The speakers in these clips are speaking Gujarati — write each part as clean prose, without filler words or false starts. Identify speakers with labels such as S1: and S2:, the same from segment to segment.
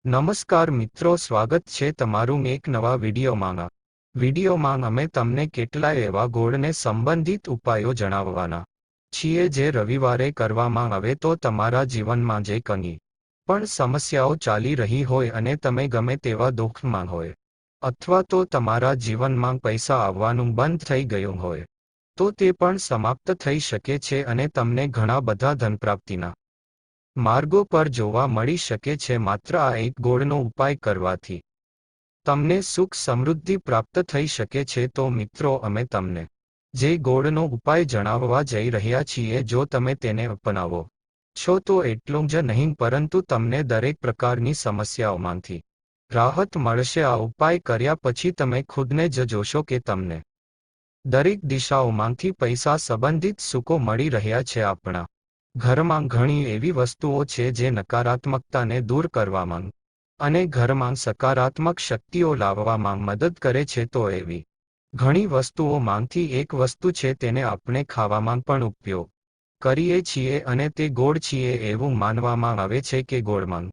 S1: નમસ્કાર મિત્રો, સ્વાગત છે તમારું એક નવા વિડીયોમાં અમે તમને કેટલાય એવા ગોળને સંબંધિત ઉપાયો જણાવવાના છીએ જે રવિવારે કરવામાં આવે તો તમારા જીવનમાં જે કંઈ પણ સમસ્યાઓ ચાલી રહી હોય અને તમે ગમે તેવા દુઃખમાં હોય અથવા તો તમારા જીવનમાં પૈસા આવવાનું બંધ થઈ ગયું હોય તો તે પણ સમાપ્ત થઈ શકે છે અને તમને ઘણા બધા ધનપ્રાપ્તિના માર્ગો પર જોવા મળી શકે છે માત્ર આ એક ગોળનો ઉપાય કરવાથી તમને સુખ સમૃદ્ધિ પ્રાપ્ત થઈ શકે છે તો મિત્રો, અમે તમને જે ગોળનો ઉપાય જણાવવા જઈ રહ્યા છીએ, જો તમે તેને અપનાવો છો તો એટલું જ નહીં પરંતુ તમને દરેક પ્રકારની સમસ્યાઓમાંથી રાહત મળશે. આ ઉપાય કર્યા પછી તમે ખુદને જ જોશો કે તમને દરેક દિશાઓમાંથી પૈસા સંબંધિત સુખો મળી રહ્યા છે. આપણા ઘરમાં ઘણી એવી વસ્તુઓ છે જે નકારાત્મકતાને દૂર કરવામાં અને ઘરમાં સકારાત્મક શક્તિઓ લાવવામાં મદદ કરે છે. તો એવી ઘણી વસ્તુઓમાંથી એક વસ્તુ છે તેને આપણે ખાવામાં પણ ઉપયોગ કરીએ છીએ અને તે ગોળ છીએ. એવું માનવામાં આવે છે કે ગોળમાં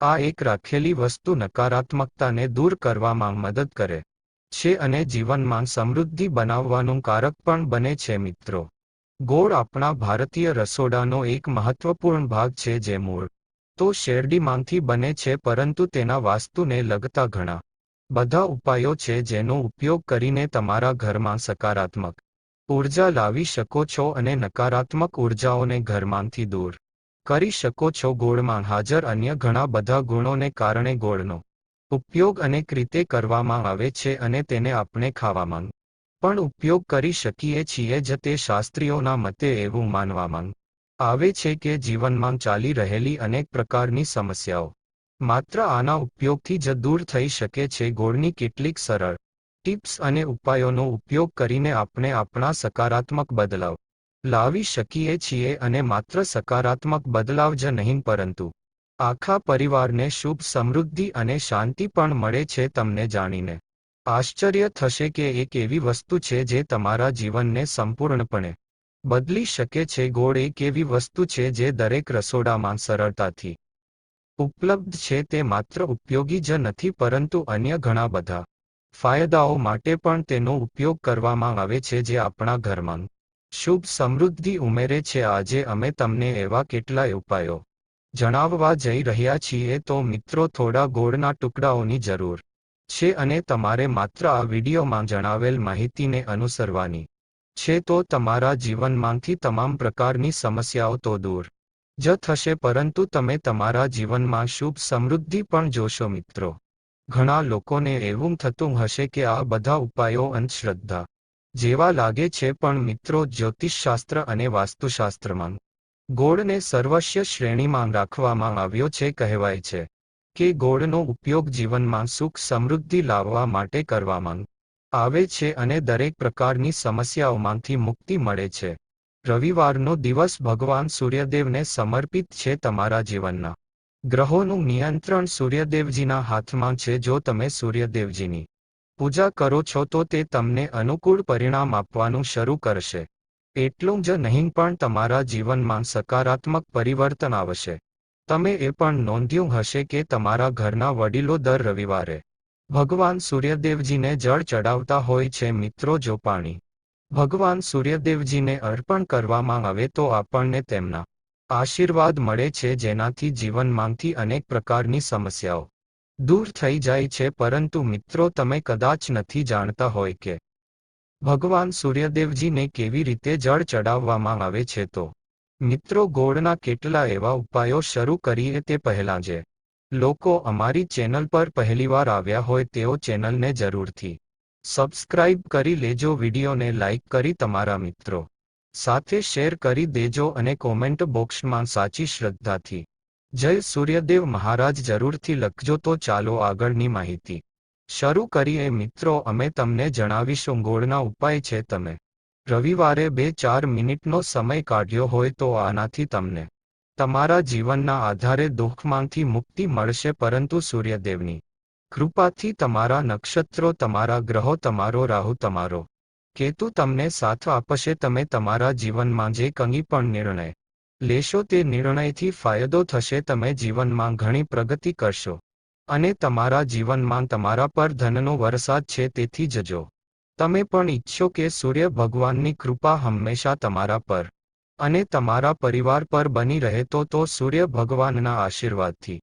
S1: આ એક રાખેલી વસ્તુ નકારાત્મકતાને દૂર કરવામાં મદદ કરે છે અને જીવનમાં સમૃદ્ધિ બનાવવાનું કારક પણ બને છે. મિત્રો, ગોળ આપણા ભારતીય રસોડાનો એક મહત્વપૂર્ણ ભાગ છે જે મૂળ તો શેરડીમાંથી બને છે, પરંતુ તેના વાસ્તુને લગતા ઘણા બધા ઉપાયો છે જેનો ઉપયોગ કરીને તમારા ઘરમાં સકારાત્મક ઉર્જા લાવી શકો છો અને નકારાત્મક ઉર્જાઓને ઘરમાંથી દૂર કરી શકો છો. ગોળમાં હાજર અન્ય ઘણા બધા ગુણોને કારણે ગોળનો ઉપયોગ અનેક રીતે કરવામાં આવે છે અને તેને આપણે ખાવામાં પણ ઉપયોગ કરી શકીએ છીએ જ. તે શાસ્ત્રીઓના મતે એવું માનવામાં આવે છે કે જીવનમાં ચાલી રહેલી અનેક પ્રકારની સમસ્યાઓ માત્ર આના ઉપયોગથી જ દૂર થઈ શકે છે. ગોળની કેટલીક સરળ ટિપ્સ અને ઉપાયોનો ઉપયોગ કરીને આપણે આપણા સકારાત્મક બદલાવ લાવી શકીએ છીએ અને માત્ર સકારાત્મક બદલાવ જ નહીં પરંતુ આખા પરિવારને શુભ સમૃદ્ધિ અને શાંતિ પણ મળે છે. તમને જાણીને આશ્ચર્ય થશે કે એક એવી વસ્તુ છે જે તમારા જીવનને સંપૂર્ણપણે બદલી શકે છે. ગોળ એક એવી વસ્તુ છે જે દરેક રસોડામાં સરળતાથી ઉપલબ્ધ છે. તે માત્ર ઉપયોગી જ નથી પરંતુ અન્ય ઘણા બધા ફાયદાઓ માટે પણ તેનો ઉપયોગ કરવામાં આવે છે જે આપણા ઘરમાં શુભ સમૃદ્ધિ ઉમેરે છે. આજે અમે તમને એવા કેટલાય ઉપાયો જણાવવા જઈ રહ્યા છીએ. તો મિત્રો, થોડા ગોળના ટુકડાઓની જરૂર છે અને તમારે માત્ર આ વિડીયોમાં જણાવેલ માહિતીને અનુસરવાની છે તો તમારા જીવનમાંથી તમામ પ્રકારની સમસ્યાઓ તો દૂર જ થશે પરંતુ તમે તમારા જીવનમાં શુભ સમૃદ્ધિ પણ જોશો. મિત્રો, ઘણા લોકોને એવું થતું હશે કે આ બધા ઉપાયો અંધશ્રદ્ધા જેવા લાગે છે, પણ મિત્રો, જ્યોતિષશાસ્ત્ર અને વાસ્તુશાસ્ત્રમાં ગોળને સર્વસ્વ શ્રેણીમાં રાખવામાં આવ્યો છે. કહેવાય છે કે ગોળનો ઉપયોગ જીવનમાં સુખ સમૃદ્ધિ લાવવા માટે કરવામાં આવે છે અને દરેક પ્રકારની સમસ્યાઓમાંથી મુક્તિ મળે છે. રવિવારનો દિવસ ભગવાન સૂર્યદેવને સમર્પિત છે. તમારા જીવનના ગ્રહોનું નિયંત્રણ સૂર્યદેવજીના હાથમાં છે. જો તમે સૂર્યદેવજીની પૂજા કરો છો તો તે તમને અનુકૂળ પરિણામ આપવાનું શરૂ કરશે. એટલું જ નહીં પણ તમારા જીવનમાં સકારાત્મક પરિવર્તન આવશે. તમે એ પણ નોંધ્યું હશે કે તમારા ઘરના વડીલો દર રવિવારે ભગવાન સૂર્યદેવજીને જળ ચડાવતા હોય છે. મિત્રો, જો પાણી ભગવાન સૂર્યદેવજીને અર્પણ કરવામાં આવે તો આપણને તેમના આશીર્વાદ મળે છે જેનાથી જીવનમાંથી અનેક પ્રકારની સમસ્યાઓ દૂર થઈ જાય છે. પરંતુ મિત્રો, તમે કદાચ નથી જાણતા હોય કે ભગવાન સૂર્યદેવજીને કેવી રીતે જળ ચડાવવામાં આવે છે. તો મિત્રો, ગોળના કેટલા એવા ઉપાયો શરૂ કરીએ તે પહેલાં જે લોકો અમારી ચેનલ પર પહેલીવાર આવ્યા હોય તેઓ ચેનલને જરૂરથી સબસ્ક્રાઇબ કરી લેજો. વિડીયોને લાઇક કરી તમારા મિત્રો સાથે શેર કરી દેજો અને કોમેન્ટ બોક્સમાં સાચી શ્રદ્ધાથી જય સૂર્યદેવ મહારાજ જરૂરથી લખજો. તો ચાલો આગળની માહિતી શરૂ કરીએ. મિત્રો, અમે તમને જણાવીશું ગોળના ઉપાય છે. તમે રવિવારે 2-4 મિનિટનો સમય કાઢ્યો હોય તો આનાથી તમને તમારા જીવનના આધારે દુઃખમાંથી મુક્તિ મળશે. પરંતુ સૂર્યદેવની કૃપાથી તમારા નક્ષત્રો, તમારા ગ્રહો, તમારો રાહુ, તમારો કેતુ તમને સાથ આપશે. તમે તમારા જીવનમાં જે કંઈ પણ નિર્ણય લેશો તે નિર્ણયથી ફાયદો થશે, તમે જીવનમાં ઘણી પ્રગતિ કરશો અને તમારા જીવનમાં તમારા પર ધનનો વરસાદ છે, તેથી જજો. તમે પણ ઈચ્છો કે સૂર્ય ભગવાનની કૃપા હંમેશા તમારા પર અને તમારા પરિવાર પર બની રહે, તો સૂર્ય ભગવાનના આશીર્વાદથી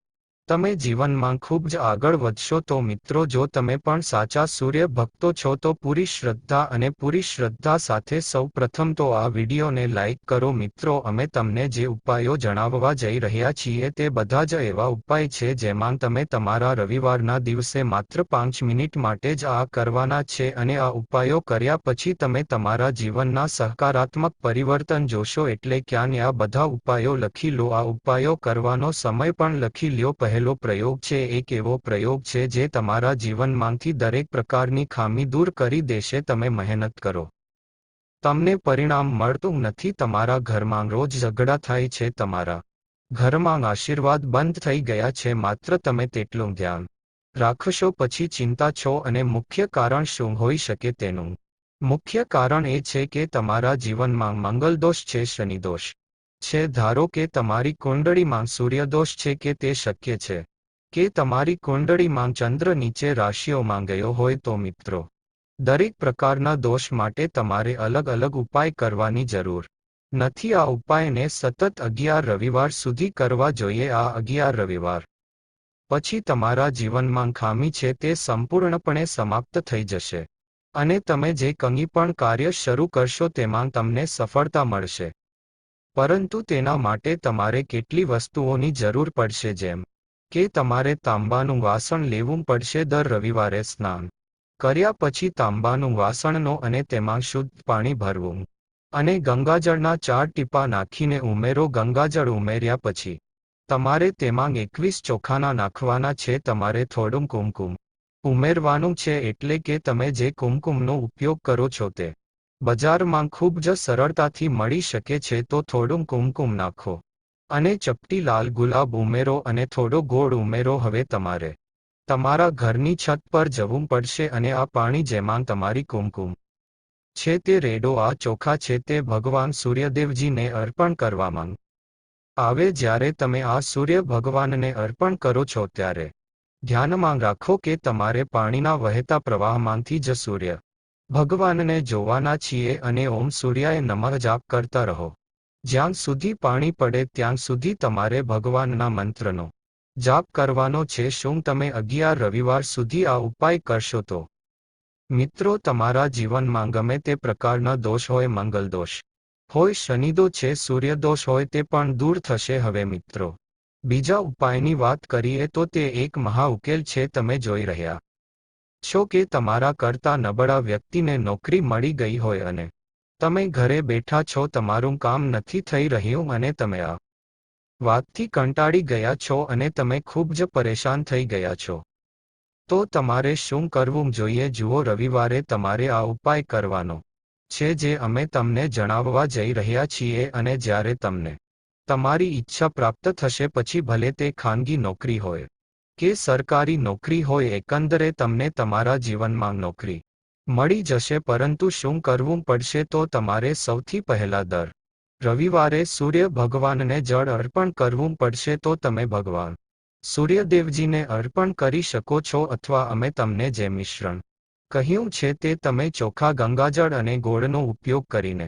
S1: તમે જીવનમાં ખૂબ જ આગળ વધશો. તો મિત્રો, જો તમે પણ સાચા સૂર્ય ભક્તો છો તો પૂરી શ્રદ્ધા સાથે સૌ પ્રથમ તો આ વિડીયોને લાઈક કરો. મિત્રો, અમે તમને જે ઉપાયો જણાવવા જઈ રહ્યા છીએ તે બધા જ એવા ઉપાય છે જેમાં તમે તમારા રવિવારના દિવસે માત્ર 5 મિનિટ માટે જ આ કરવાના છે અને આ ઉપાયો કર્યા પછી તમે તમારા જીવનના સકારાત્મક પરિવર્તન જોશો. એટલે ક્યાં આ બધા ઉપાયો લખી લો, આ ઉપાયો કરવાનો સમય પણ લખી લ્યો. પહેલો પ્રયોગ છે એક એવો પ્રયોગ છે જે તમારા જીવનમાંથી દરેક પ્રકારની ખામી દૂર કરી દેશે. તમે મહેનત કરો, તમને પરિણામ મળતું નથી. તમારા ઘરમાં રોજ ઝઘડા થાય છે, તમારા ઘરમાં આશીર્વાદ બંધ થઈ ગયા છે, માત્ર તમે તેટલું ધ્યાન રાખશો પછી ચિંતા છો. અને મુખ્ય કારણ શું હોઈ શકે? તેનું મુખ્ય કારણ એ છે કે તમારા જીવનમાં મંગલદોષ છે, શનિદોષ છે. ધારો કે તમારી કુંડળીમાં સૂર્યદોષ છે, કે તે શક્ય છે કે તમારી કુંડળીમાં ચંદ્ર નીચે રાશિઓમાં ગયો હોય. તો મિત્રો, દરેક પ્રકારના દોષ માટે તમારે અલગ અલગ ઉપાય કરવાની જરૂર નથી. આ ઉપાયને સતત 11 રવિવાર સુધી કરવા જોઈએ. આ 11 રવિવાર પછી તમારા જીવનમાં ખામી છે તે સંપૂર્ણપણે સમાપ્ત થઈ જશે અને તમે જે કંઈ પણ કાર્ય શરૂ કરશો તેમાં તમને સફળતા મળશે. પરંતુ તેના માટે તમારે કેટલી વસ્તુઓની જરૂર પડશે, જેમ કે તમારે તાંબાનું વાસણ લેવું પડશે. દર રવિવારે સ્નાન કર્યા પછી તાંબાનું વાસણનો અને તેમાં શુદ્ધ પાણી ભરવું અને ગંગાજળના 4 ટીપા નાખીને ઉમેરો. ગંગાજળ ઉમેર્યા પછી તમારે તેમાં 21 ચોખાના નાખવાના છે. તમારે થોડું કુમકુમ ઉમેરવાનું છે, એટલે કે તમે જે કુમકુમનો ઉપયોગ કરો છો તે બજારમાં ખૂબ જ સરળતાથી મળી શકે છે. તો થોડું કુમકુમ નાખો અને ચપટી લાલ ગુલાબ ઉમેરો અને થોડો ગોળ ઉમેરો. હવે તમારે તમારા ઘરની છત પર જવું પડશે અને આ પાણી જેમાં તમારી કુમકુમ છે તે રેડો. આ ચોખા છે તે ભગવાન સૂર્યદેવજીને અર્પણ કરવામાં આવે. જ્યારે તમે આ સૂર્ય ભગવાનને અર્પણ કરો છો ત્યારે ધ્યાનમાં રાખો કે તમારે પાણીના વહેતા પ્રવાહમાંથી જ સૂર્ય ભગવાનને જોવાના છીએ અને ઓમ સૂર્યાય નમઃ જાપ કરતા રહો. જ્યાં સુધી પાણી પડે ત્યાં સુધી તમારે ભગવાનના મંત્રનો જાપ કરવાનો છે. શું તમે 11 રવિવાર સુધી આ ઉપાય કરશો તો મિત્રો, તમારા જીવનમાં ગમે તે પ્રકારના દોષ હોય, મંગલદોષ હોય, શનિદોષ છે, સૂર્યદોષ હોય, તે પણ દૂર થશે. હવે મિત્રો, બીજા ઉપાયની વાત કરીએ તો તે એક મહા ઉકેલ છે. તમે જોઈ રહ્યા છો કે તમારા કરતાં નબળા વ્યક્તિને નોકરી મળી ગઈ હોય અને તમે ઘરે બેઠા છો, તમારું કામ નથી થઈ રહ્યું અને તમે આ વાતથી કંટાળી ગયા છો અને તમે ખૂબ જ પરેશાન થઈ ગયા છો. તો તમારે શું કરવું જોઈએ? જુઓ, રવિવારે તમારે આ ઉપાય કરવાનો છે જે અમે તમને જણાવવા જઈ રહ્યા છીએ અને જ્યારે તમને તમારી ઈચ્છા પ્રાપ્ત થશે પછી ભલે તે ખાનગી નોકરી હોય કે સરકારી નોકરી હોય, એકંદરે તમને તમારા જીવનમાં નોકરી મળી જશે. પરંતુ શું કરવું પડશે? તો તમારે સૌથી પહેલા દર રવિવારે સૂર્ય ભગવાનને જળ અર્પણ કરવું પડશે. તો તમે ભગવાન સૂર્યદેવજીને અર્પણ કરી શકો છો અથવા અમે તમને જે મિશ્રણ કહ્યું છે તે તમે ચોખા, ગંગાજળ અને ગોળનો ઉપયોગ કરીને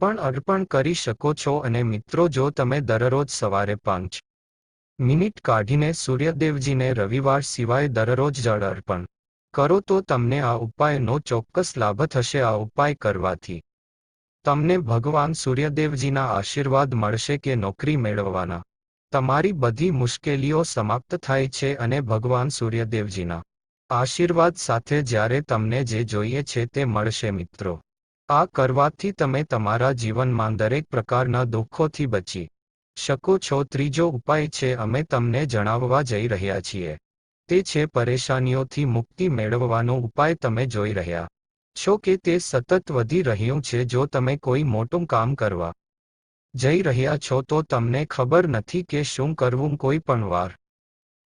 S1: પણ અર્પણ કરી શકો છો. અને મિત્રો, જો તમે દરરોજ સવારે 5 મિનિટ કાઢીને સૂર્યદેવજીને રવિવાર સિવાય દરરોજ જળ અર્પણ કરો તો તમને આ ઉપાયનો ચોક્કસ લાભ થશે. આ ઉપાય કરવાથી તમને ભગવાન સૂર્યદેવજીના આશીર્વાદ મળશે કે નોકરી મેળવવાના તમારી બધી મુશ્કેલીઓ સમાપ્ત થાય છે અને ભગવાન સૂર્યદેવજીના આશીર્વાદ સાથે જ્યારે તમને જે જોઈએ છે તે મળશે. મિત્રો, આ કરવાથી તમે તમારા જીવનમાં દરેક પ્રકારના દુઃખોથી બચી શકો છો. ત્રીજો ઉપાય છે અમે તમને જણાવવા જઈ રહ્યા છીએ તે છે પરેશાનીઓથી મુક્તિ મેળવવાનો ઉપાય. તમે જોઈ રહ્યા છો કે તે સતત વધી રહ્યું છે. જો તમે કોઈ મોટું કામ કરવા જઈ રહ્યા છો તો તમને ખબર નથી કે શું કરવું. કોઈ પણ વાર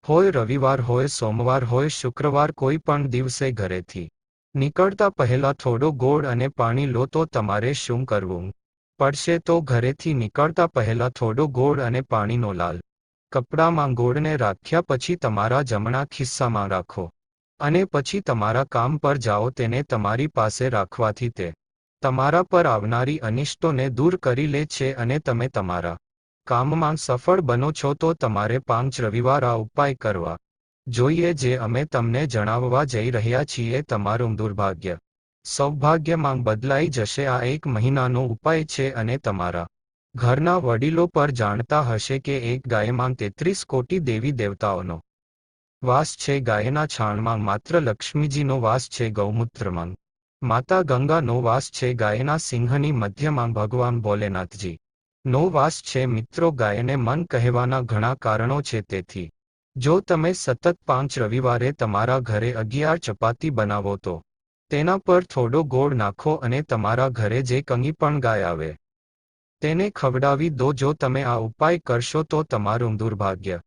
S1: હોય, રવિવાર હોય, સોમવાર હોય, શુક્રવાર, કોઈ પણ દિવસે ઘરેથી નીકળતા પહેલા થોડો ગોળ અને પાણી લો. તો તમારે શું કરવું? પડશે તો ઘરેથી નીકળતા પહેલા થોડો ગોળ અને પાણીનો લાલ કપડામાં ગોળને રાખ્યા પછી તમારા જમણા ખિસ્સામાં રાખો અને પછી તમારા કામ પર જાઓ. તેને તમારી પાસે રાખવાથી તે તમારા પર આવનારી અનિષ્ટોને દૂર કરી લે છે અને તમે તમારા કામમાં સફળ બનો છો. તો તમારે 5 રવિવાર આ ઉપાય કરવા જોઈએ જે અમે તમને જણાવવા જઈ રહ્યા છીએ. તમારું દુર્ભાગ્ય સૌભાગ્યમાં બદલાઈ જશે. આ 1 મહિનાનો ઉપાય છે અને તમારા ઘરના વડીલો પર જાણતા હશે કે એક ગાયમાં 33 કોટી દેવી દેવતાઓનો વાસ છે. ગાયના છાણમાં માત્ર લક્ષ્મીજીનો વાસ છે. ગૌમૂત્રમાં માતા ગંગાનો વાસ છે. ગાયના સિંહની મધ્યમાં ભગવાન ભોલેનાથજી નો વાસ છે. મિત્રો, ગાયને મન કહેવાના ઘણા કારણો છે. તેથી જો તમે સતત 5 રવિવારે તમારા ઘરે 11 ચપાતી બનાવો તો તેના પર થોડો ગોળ નાખો અને તમારા ઘરે જે કંઈ પણ ગાય આવે તેને ખવડાવી દો. જો તમે આ ઉપાય કરશો તો તમારું દુર્ભાગ્ય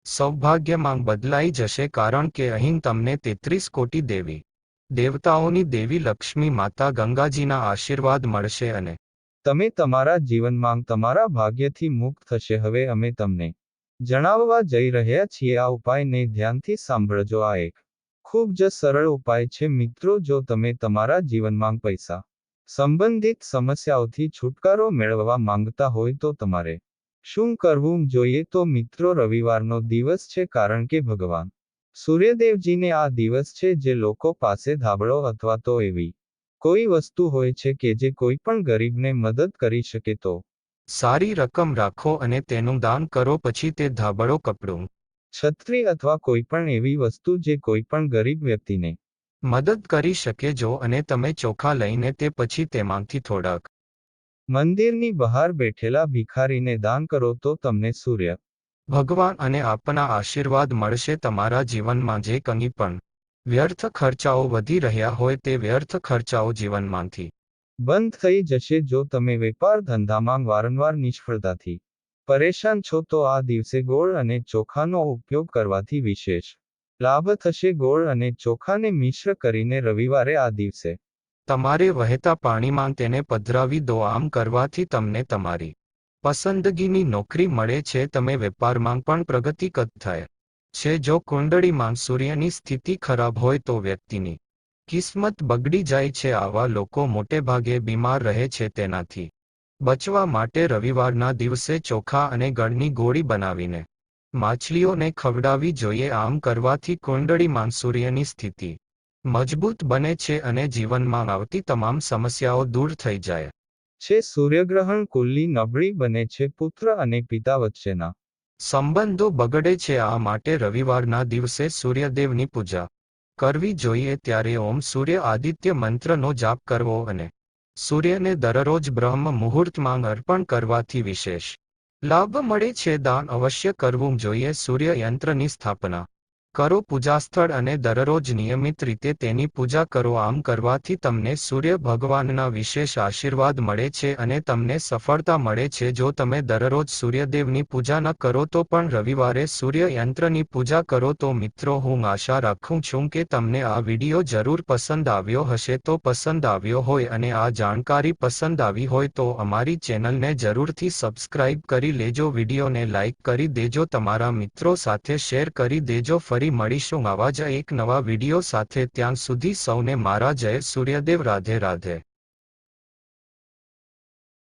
S1: સૌભાગ્યમાં બદલાઈ જશે, કારણ કે અહીં તમને 33 કોટી દેવી દેવતાઓની દેવી લક્ષ્મી માતા ગંગાજીના આશીર્વાદ મળશે અને
S2: તમે તમારા જીવનમાં તમારા ભાગ્યથી મુક્ત થશે. હવે અમે તમને જણાવવા જઈ રહ્યા છીએ આ ઉપાયને ધ્યાનથી સાંભળજો. આ એક ખૂબ જ સરળ ઉપાય છે મિત્રો. જો તમે તમારા જીવનમાં પૈસા સંબંધિત સમસ્યાઓથી છુટકારો મેળવવા માંગતા હોય તો તમારે શું કરવું જોઈએ? તો મિત્રો, રવિવારનો દિવસ છે, કારણ કે ભગવાન સૂર્યદેવજીને આ દિવસ છે જે લોકો પાસે ધાબળો અથવા તો એવી કોઈ વસ્તુ હોય છે કે જે કોઈ પણ ગરીબને મદદ કરી શકે. તો
S1: સારી રકમ રાખો અને તેનું દાન કરો. પછી તે ધાબળો, કપડું,
S2: છત્રી અથવા કોઈ પણ એવી વસ્તુ જે કોઈ પણ ગરીબ વ્યક્તિને
S1: મદદ કરી શકે. જો અને તમે ચોખા લઈને તે પછી તેમાંથી થોડાક
S2: મંદિરની બહાર બેઠેલા ભિખારીને દાન કરો તો તમને સૂર્ય
S1: ભગવાન અને આપના આશીર્વાદ મળશે. તમારા જીવનમાં જે કંઈ પણ વ્યર્થ ખર્ચાઓ વધી રહ્યા હોય તે વ્યર્થ ખર્ચાઓ જીવનમાંથી
S2: બંધ થઈ જશે. જો તમે વેપાર ધંધામાં વારંવાર નિષ્ફળતાથી પરેશાન છો તો આ દિવસે ગોળ અને ચોખાનો ઉપયોગ કરવાથી વિશેષ લાભ થશે. ગોળ અને ચોખાને મિશ્ર કરીને રવિવારે આ દિવસે
S1: તમારે વહેતા પાણીમાં તેને પધરાવી દો. આમ કરવાથી તમને તમારી પસંદગીની નોકરી મળે છે. તમે વેપારમાં પણ પ્રગતિ થાય છે. જો કુંડળીમાં સૂર્યની સ્થિતિ ખરાબ હોય તો વ્યક્તિની કિસ્મત બગડી જાય છે. આવા લોકો મોટેભાગે બીમાર રહે છે. તેનાથી બચવા માટે રવિવારના દિવસે ચોખા અને ગળની ગોળી બનાવીને માછલીઓને ખવડાવવી જોઈએ. આમ કરવાથી કુંડળીમાં સૂર્યની સ્થિતિ મજબૂત બને છે અને જીવનમાં આવતી તમામ સમસ્યાઓ દૂર થઈ જાય
S2: છે. સૂર્યગ્રહણ કુલ્લી નબળી બને છે. પુત્ર અને પિતા વચ્ચેના
S1: સંબંધો બગડે છે. આ માટે રવિવારના દિવસે સૂર્યદેવની પૂજા કરવી જોઈએ. ત્યારે ઓમ સૂર્ય આદિત્ય મંત્રનો જાપ કરવો અને સૂર્યને દરરોજ બ્રહ્મ મુહૂર્તમાં અર્પણ કરવાથી વિશેષ લાભ મળે છે. દાન અવશ્ય કરવું જોઈએ. સૂર્ય યંત્રની સ્થાપના કરો પૂજાસ્થળ અને દરરોજ નિયમિત રીતે તેની પૂજા કરો. આમ કરવાથી તમને સૂર્ય ભગવાનના વિશેષ આશીર્વાદ મળે છે અને તમને સફળતા મળે છે. જો તમે દરરોજ સૂર્યદેવની પૂજા ન કરો તો પણ રવિવારે સૂર્ય યંત્રની પૂજા કરો. તો મિત્રો, હું આશા રાખું છું કે તમને આ વિડીયો જરૂર પસંદ આવ્યો હશે. તો પસંદ આવ્યો હોય અને આ જાણકારી પસંદ આવી હોય તો અમારી ચેનલને જરૂરથી સબસ્ક્રાઇબ કરી લેજો. વિડીયોને લાઇક કરી દેજો. તમારા મિત્રો સાથે શેર કરી દેજો. ફરી મળીશું આવા જ એક નવા વિડીયો સાથે. ત્યાં સુધી સૌને મારા જય સૂર્યદેવ. રાધે રાધે.